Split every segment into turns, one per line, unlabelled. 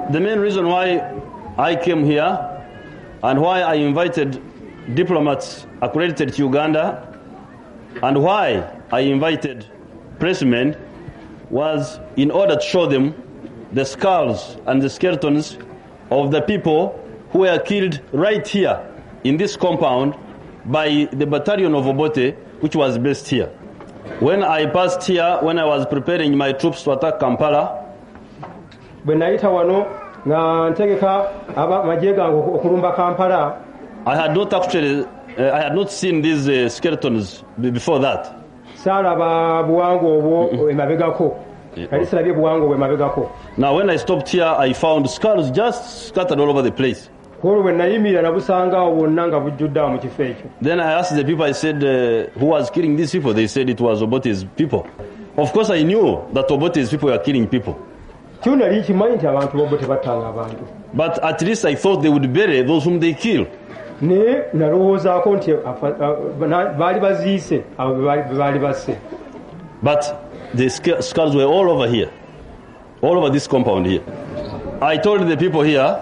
The main reason why I came here and why I invited diplomats accredited to Uganda and why I invited pressmen was in order to show them the skulls and the skeletons of the people who were killed right here in this compound by the battalion of Obote, which was based here. When I passed here, when I was preparing my troops to attack Kampala, I had not actually, I had not seen these skeletons before that. Now when I stopped here, I found skulls just scattered all over the place. Then I asked the people, I said, who was killing these people? They said it was Obote's people. Of course I knew that Obote's people were killing people. But at least I thought they would bury those whom they kill. But the skulls were all over here, all over this compound here. I told the people here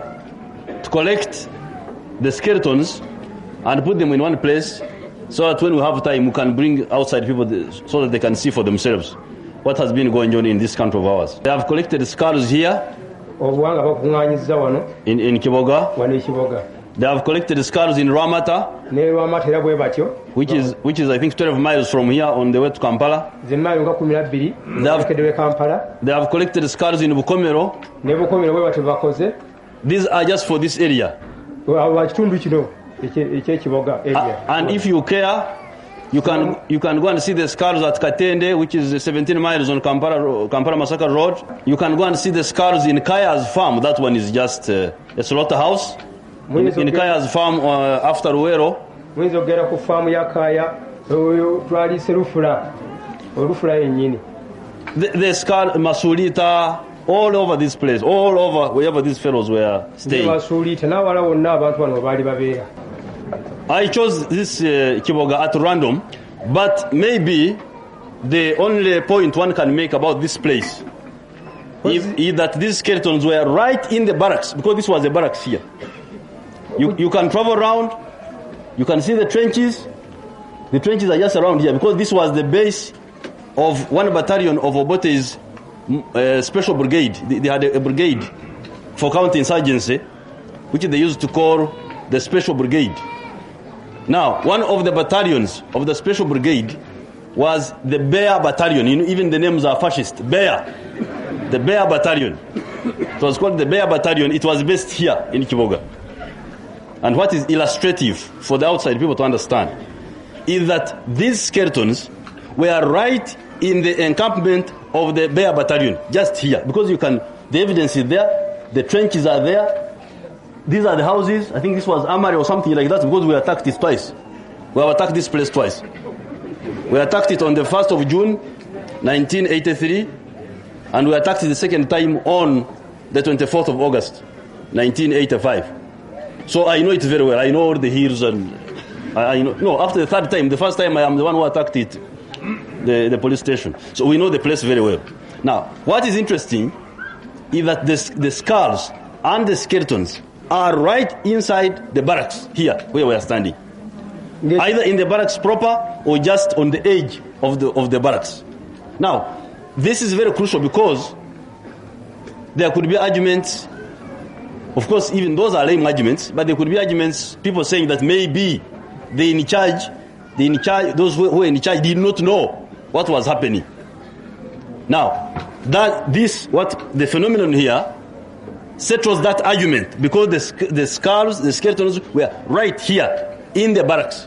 to collect the skeletons and put them in one place so that when we have time we can bring outside people so that they can see for themselves what has been going on in this country of ours. They have collected skulls here in Kiboga. They have collected skulls in Ramata, which is I think 12 miles from here on the way to Kampala. They have collected skulls in Bukomero. These are just for this area. And if you care, you can go and see the skulls at Katende, which is 17 miles on Kampala Massacre Road. You can go and see the skulls in Kaya's farm. That one is just a slaughterhouse. In Kaya's farm after Uwero. The skull, Masulita, all over this place, all over wherever these fellows were staying. I chose this Kiboga at random, but maybe the only point one can make about this place is that these skeletons were right in the barracks, because this was the barracks here. You can travel around, you can see the trenches. The trenches are just around here, because this was the base of one battalion of Obote's special brigade. They had a brigade for counter-insurgency, which they used to call the special brigade. Now, one of the battalions of the special brigade was the Bear Battalion. You know, even the names are fascist. Bear. The Bear Battalion. It was called the Bear Battalion. It was based here in Kiboga. And what is illustrative for the outside people to understand is that these skeletons were right in the encampment of the Bear Battalion, just here. Because the evidence is there, the trenches are there, these are the houses. I think this was Amari or something like that, because we attacked it twice. We have attacked this place twice. We attacked it on the 1st of June, 1983, and we attacked it the second time on the 24th of August, 1985. So I know it very well. I know all the hills and I know. No, after the third time, the first time I am the one who attacked it, the police station. So we know the place very well. Now, what is interesting is that the skulls and the skeletons are right inside the barracks here, where we are standing. Yes. Either in the barracks proper or just on the edge of the barracks. Now, this is very crucial because there could be arguments. Of course, even those are lame arguments, but there could be arguments, people saying that maybe those who were in charge did not know what was happening. Now, the phenomenon here settles that argument, because the skulls, the skeletons were right here in the barracks.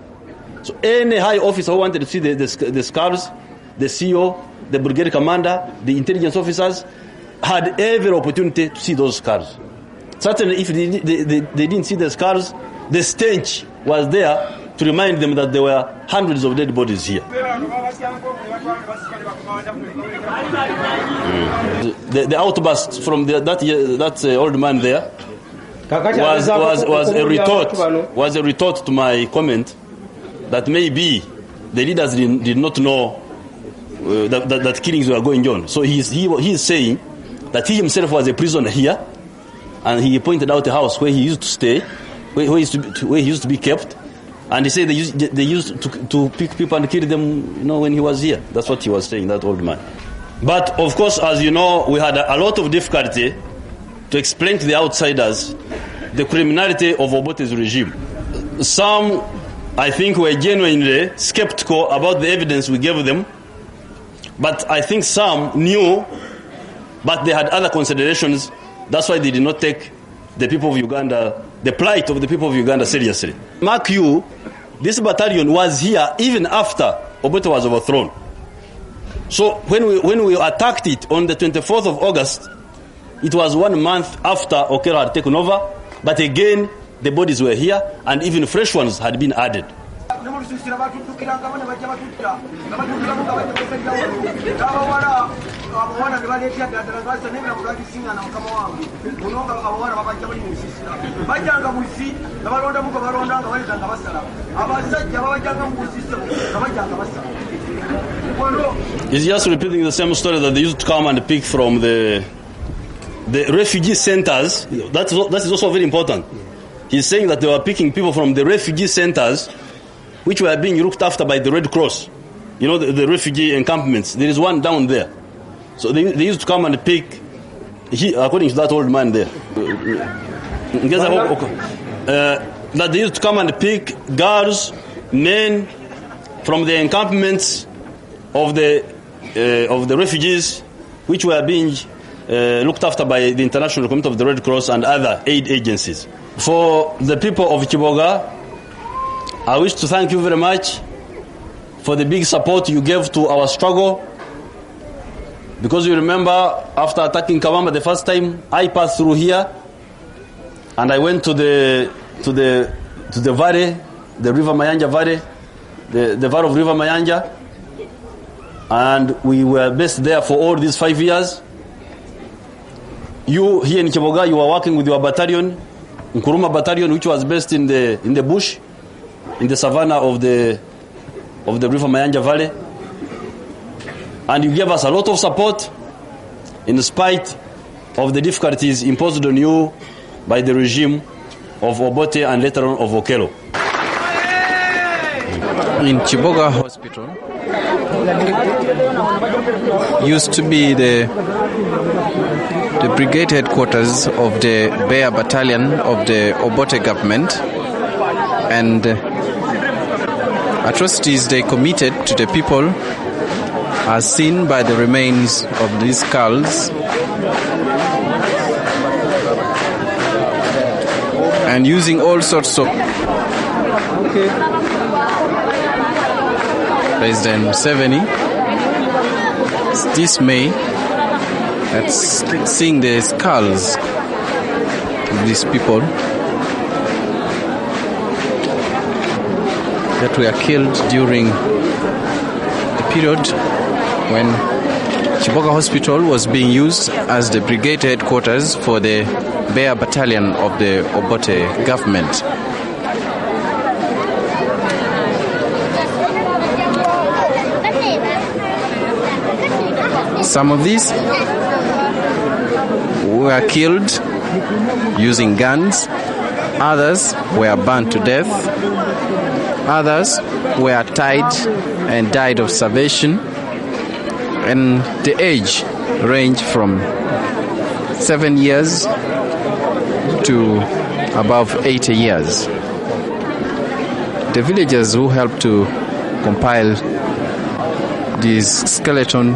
So any high officer who wanted to see the skulls, the CEO, the brigade commander, the intelligence officers, had every opportunity to see those skulls. Certainly, if they didn't see the skulls, the stench was there to remind them that there were hundreds of dead bodies here. The outburst from that old man there was a retort to my comment that maybe the leaders did not know that killings were going on. So he is saying that he himself was a prisoner here, and he pointed out a house where he used to stay, where he used to be kept, and he said they used to pick people and kill them, when he was here. That's what he was saying, that old man. But of course, as you know, we had a lot of difficulty to explain to the outsiders the criminality of Obote's regime. Some, I think, were genuinely skeptical about the evidence we gave them, but I think some knew, but they had other considerations. That's why they did not take the people of Uganda, the plight of the people of Uganda, seriously. Mark you, this battalion was here even after Obote was overthrown. So when we attacked it on the 24th of August, it was 1 month after Okello had taken over, but again the bodies were here and even fresh ones had been added. He's just repeating the same story that they used to come and pick from the refugee centers. That is also very important. He's saying that they were picking people from the refugee centers, which were being looked after by the Red Cross. The refugee encampments. There is one down there. So they used to come and pick, according to that old man there, that they used to come and pick girls, men from the encampments of the refugees, which were being looked after by the International Committee of the Red Cross and other aid agencies. For the people of Kiboga, I wish to thank you very much for the big support you gave to our struggle. Because you remember, after attacking Kawamba the first time, I passed through here, and I went to the valley, the River Mayanja Valley, the valley of River Mayanja, and we were based there for all these 5 years. You here in Kiboga, you were working with your battalion, Nkuruma Battalion, which was based in the bush, in the savannah of the River Mayanja Valley. And you gave us a lot of support in spite of the difficulties imposed on you by the regime of Obote and later on of Okello.
In Kiboga Hospital used to be the brigade headquarters of the Bear Battalion of the Obote government, and atrocities they committed to the people are seen by the remains of these skulls, and using all sorts of President Museveni is dismay at seeing the skulls of these people that were killed during the period when Kiboga Hospital was being used as the brigade headquarters for the Bear Battalion of the Obote government. Some of these were killed using guns, others were burnt to death, others were tied and died of starvation, and the age ranged from 7 years to above 80 years. The villagers who helped to compile this skeleton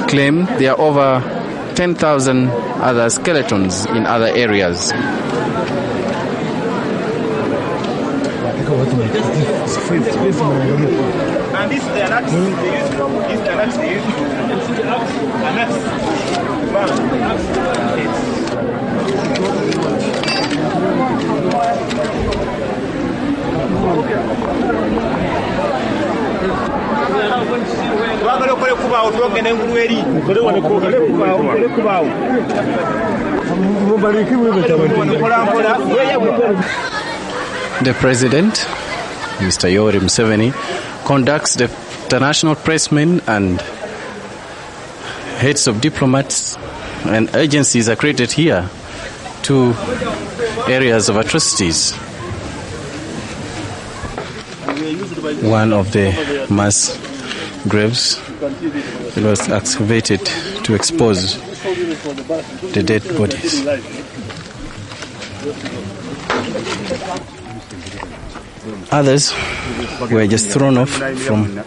claim there are over 10,000 other skeletons in other areas.
And this is the nuts they use. These are nuts they use. And nuts.
The president, Mr. Yoweri Museveni, conducts the international pressmen and heads of diplomats and agencies are created here to areas of atrocities. One of the mass graves was excavated to expose the dead bodies. Others were just thrown off from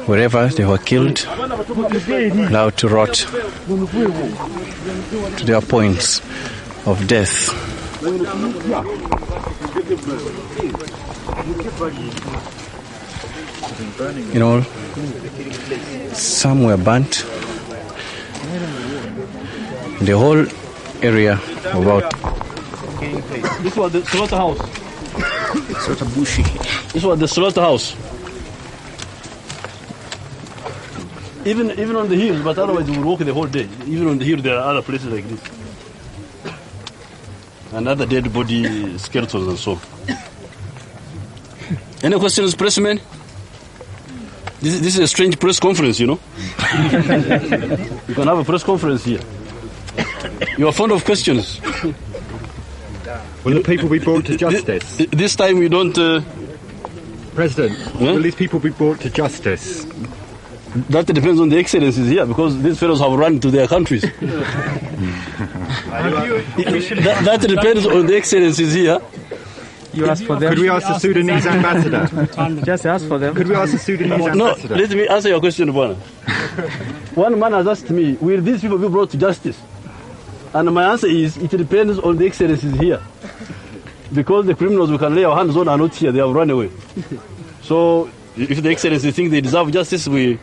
wherever they were killed, allowed to rot to their points of death. You know, some were burnt. The whole area about.
This was the slaughterhouse. This was the slaughterhouse. Even on the hills, but otherwise we would walk the whole day. Even on the hill, there are other places like this. Another dead body, skeletons and so. Any questions, pressmen? This is a strange press conference, you know. You can have a press conference here. You are fond of questions.
Will the people be brought to justice?
This time we don't...
President, will these people be brought to justice?
That depends on the excellencies here, because these fellows have run to their countries. That depends on the excellencies here.
You ask for them.
Could we ask the Sudanese ambassador?
Just ask for them.
Could we ask the Sudanese ambassador?
No, let me answer your question, Bwana. One man has asked me, will these people be brought to justice? And my answer is, it depends on the excellencies here. Because the criminals we can lay our hands on are not here, they have run away. So, if the excellencies think they deserve justice, they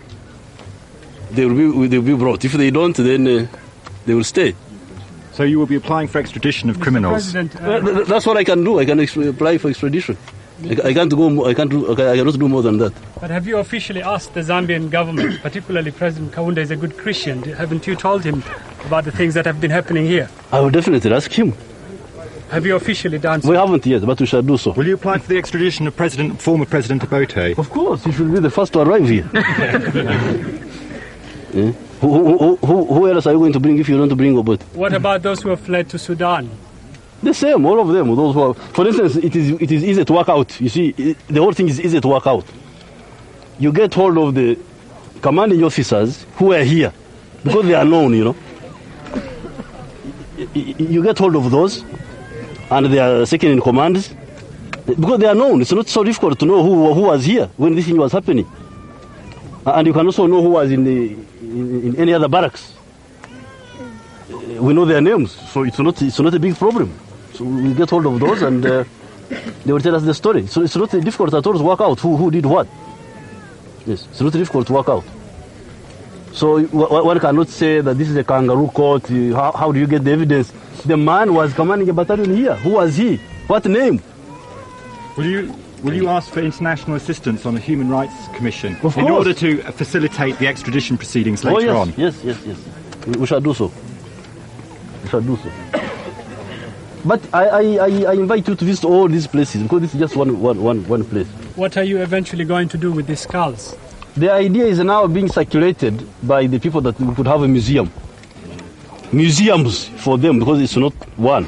will be brought. If they don't, then they will stay.
So you will be applying for extradition of criminals?
That's what I can do. I can apply for extradition. I cannot do more than that.
But have you officially asked the Zambian government, particularly President Kaunda is a good Christian, haven't you told him about the things that have been happening here?
I will definitely ask him.
Have you officially done so?
We haven't yet, but we shall do so.
Will you apply for the extradition of former President Obote?
Of course, he should be the first to arrive here. Yeah. Who else are you going to bring if you don't bring Obote?
What about those who have fled to Sudan?
The same, all of them. Those who are, for instance, it is easy to work out. You see, the whole thing is easy to work out. You get hold of the commanding officers who are here, because they are known, you know. You get hold of those, and they are second in command, because they are known. It's not so difficult to know who was here when this thing was happening. And you can also know who was in any other barracks. We know their names, so it's not a big problem. So we get hold of those, and they will tell us the story. So it's not difficult at all to work out who did what. Yes, it's not difficult to work out. So one cannot say that this is a kangaroo court. How do you get the evidence? The man was commanding a battalion here. Who was he? What name?
Will you ask for international assistance on a human rights commission
in
order to facilitate the extradition proceedings later on?
Yes. We shall do so. But I invite you to visit all these places, because this is just one place.
What are you eventually going to do with these skulls?
The idea is now being circulated by the people that we could have a museum. Museums for them, because it's not one.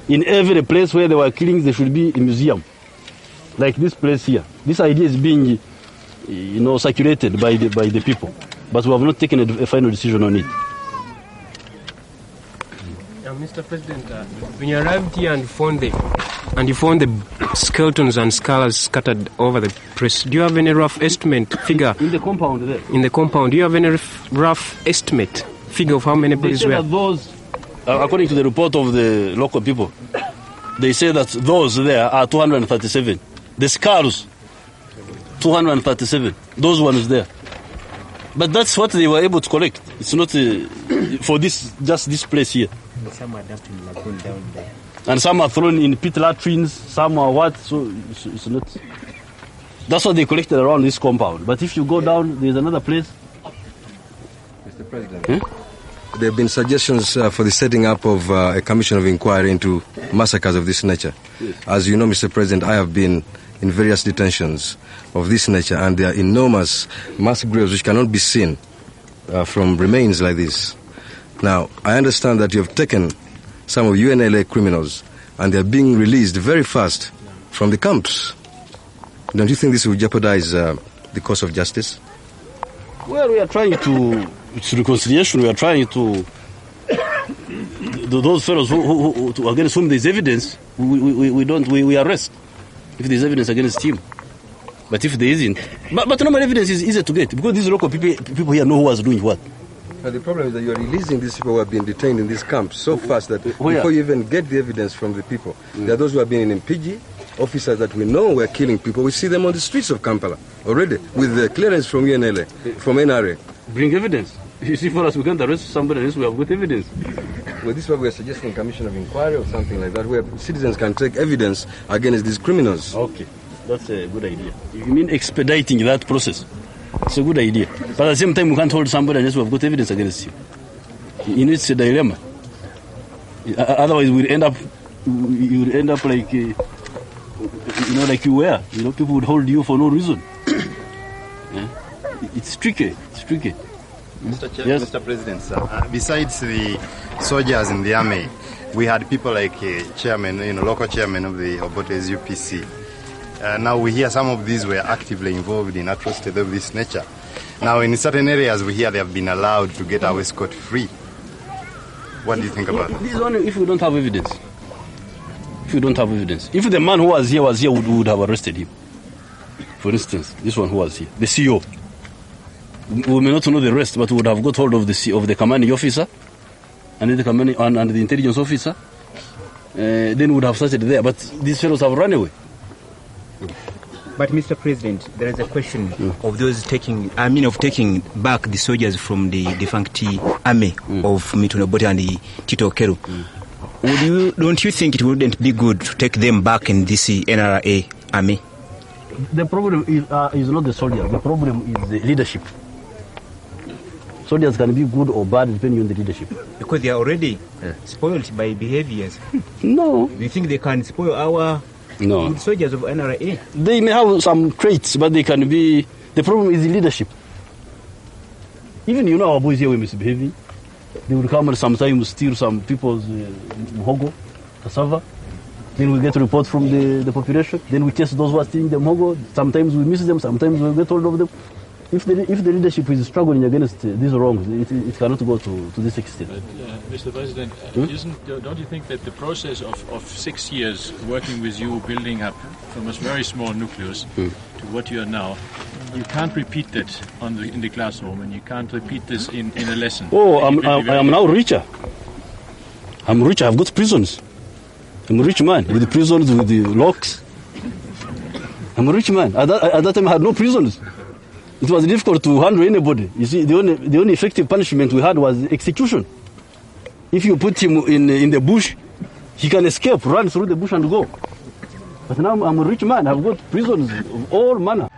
In every place where there were killings, there should be a museum. Like this place here. This idea is being, circulated by the people. But we have not taken a final decision on it.
Mr. President, when you arrived here and you found the skeletons and skulls scattered over the place, do you have any rough estimate figure?
In the compound there.
In the compound, do you have any rough estimate figure of how many bodies were?
Those, according to the report of the local people, they say that those there are 237. The skulls, 237. Those ones there. But that's what they were able to collect. It's not for just this place here.
Some are dumped in lagoon down there.
And some are thrown in pit latrines, some are what, so it's not... That's what they collected around this compound. But if you go down, there's another place
Mr. President, there have been suggestions for the setting up of a commission of inquiry into massacres of this nature. Yes. As you know, Mr. President, I have been in various detentions of this nature, and there are enormous mass graves which cannot be seen from remains like this. Now, I understand that you have taken some of UNLA criminals, and they are being released very fast from the camps. Don't you think this will jeopardize the cause of justice?
Well, we are trying to, it's reconciliation, we are trying to, those fellows who against whom there is evidence, we arrest if there is evidence against him. But if there isn't, but normal evidence is easy to get, because these local people here know who was doing what.
But the problem is that you are releasing these people who have been detained in these camps so fast that before you even get the evidence from the people, there are those who have been in Mpigi, officers that we know were killing people. We see them on the streets of Kampala already with the clearance from UNLA, from NRA.
Bring evidence. You see, for us, we can't arrest somebody unless we have good evidence.
Well, this is why we are suggesting a commission of inquiry or something like that, where citizens can take evidence against these criminals.
Okay, that's a good idea. You mean expediting that process? It's a good idea. But at the same time, we can't hold somebody unless we have got evidence against him. You know, it's a dilemma. Otherwise, we'll end up like, like you were. You know, people would hold you for no reason. Yeah? It's tricky. It's tricky. Yes?
Mr. President, sir, besides the soldiers in the army, we had people like chairman, local chairman of the Obote's UPC. Now we hear some of these were actively involved in atrocities of this nature. Now in certain areas we hear they have been allowed to get away scot-free. What do you think about
this? This is only if we don't have evidence. If we don't have evidence. If the man who was here, we would have arrested him. For instance, this one who was here, the CEO. We may not know the rest, but we would have got hold of the commanding officer and the intelligence officer. Then we would have started there. But these fellows have run away.
But Mr. President, there is a question of those taking back the soldiers from the defunct army of Milton Obote and the Tito Okello. Don't you think it wouldn't be good to take them back in this NRA army?
The problem is not the soldiers. The problem is the leadership. Soldiers can be good or bad depending on the leadership.
Because they are already spoiled by behaviors.
No.
Do you think they can spoil our soldiers of NRA?
They may have some traits, but they can be... The problem is the leadership. Even our boys here were misbehaving. They would come and sometimes steal some people's muhogo, cassava. Then we get a report from the population. Then we test those who are stealing the muhogo. Sometimes we miss them, sometimes we get hold of them. If the leadership is struggling against these wrongs, it cannot go to this extent.
But, Mr. President, don't you think that the process of 6 years working with you, building up from a very small nucleus to what you are now, you can't repeat that in the classroom, and you can't repeat this in a lesson?
Oh, I am now richer. I'm richer. I've got prisons. I'm a rich man with the prisons, with the locks. I'm a rich man. At that time, I had no prisons. It was difficult to handle anybody. You see, the only effective punishment we had was execution. If you put him in the bush, he can escape, run through the bush and go. But now I'm a rich man. I've got prisons of all manner.